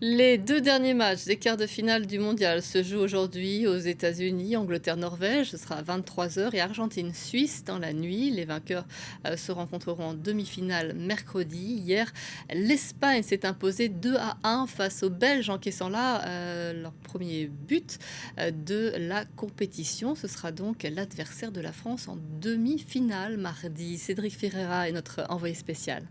Les 2 derniers matchs des quarts de finale du mondial se jouent aujourd'hui aux États-Unis, Angleterre-Norvège, ce sera à 23 heures, et Argentine-Suisse dans la nuit. Les vainqueurs se rencontreront en demi-finale mercredi. Hier, l'Espagne s'est imposée 2-1 face aux Belges, encaissant là leur premier but de la compétition. Ce sera donc l'adversaire de la France en demi-finale mardi. Cédric Ferreira est notre envoyé spécial.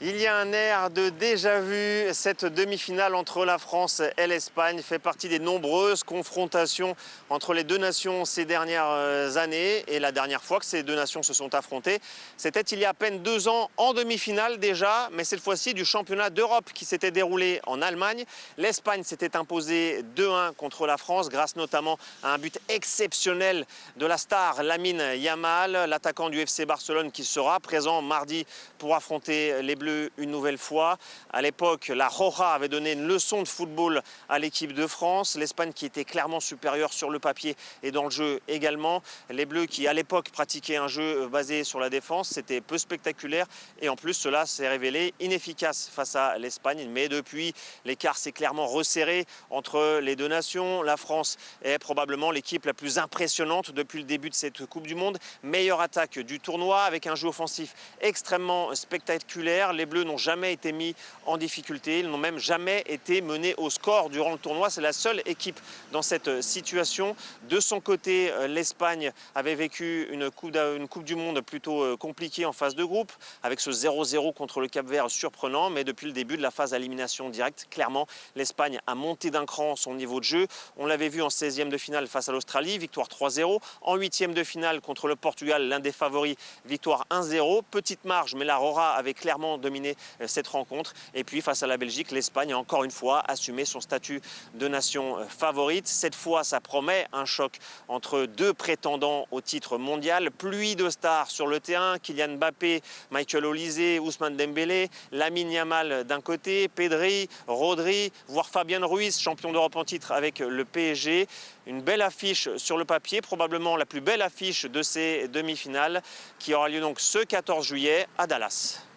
Il y a un air de déjà-vu. Cette demi-finale entre la France et l'Espagne fait partie des nombreuses confrontations entre les deux nations ces dernières années. Et la dernière fois que ces deux nations se sont affrontées, c'était il y a à peine 2 ans en demi-finale déjà, mais cette fois-ci du championnat d'Europe qui s'était déroulé en Allemagne. L'Espagne s'était imposée 2-1 contre la France grâce notamment à un but exceptionnel de la star Lamine Yamal, l'attaquant du FC Barcelone qui sera présent mardi pour affronter les Bleus une nouvelle fois. À l'époque, la Roja avait donné une leçon de football à l'équipe de France. L'Espagne qui était clairement supérieure sur le papier et dans le jeu également. Les Bleus qui à l'époque pratiquaient un jeu basé sur la défense, c'était peu spectaculaire et en plus cela s'est révélé inefficace face à l'Espagne. Mais depuis, l'écart s'est clairement resserré entre les deux nations. La France est probablement l'équipe la plus impressionnante depuis le début de cette Coupe du Monde. Meilleure attaque du tournoi avec un jeu offensif extrêmement spectaculaire. Les Bleus n'ont jamais été mis en difficulté, ils n'ont même jamais été menés au score durant le tournoi. C'est la seule équipe dans cette situation. De son côté, l'Espagne avait vécu une coupe du Monde plutôt compliquée en phase de groupe, avec ce 0-0 contre le Cap-Vert surprenant. Mais depuis le début de la phase à élimination directe, clairement, l'Espagne a monté d'un cran son niveau de jeu. On l'avait vu en 16e de finale face à l'Australie, victoire 3-0. En 8e de finale contre le Portugal, l'un des favoris, victoire 1-0. Petite marge, mais la Roja avait clairement dominé cette rencontre. Et puis face à la Belgique, l'Espagne a encore une fois assumé son statut de nation favorite. Cette fois, ça promet un choc entre deux prétendants au titre mondial. Pluie de stars sur le terrain, Kylian Mbappé, Michael Olise, Ousmane Dembélé, Lamine Yamal d'un côté, Pedri, Rodri, voire Fabien Ruiz, champion d'Europe en titre avec le PSG. Une belle affiche sur le papier, probablement la plus belle affiche de ces demi-finales qui aura lieu donc ce 14 juillet à Dallas.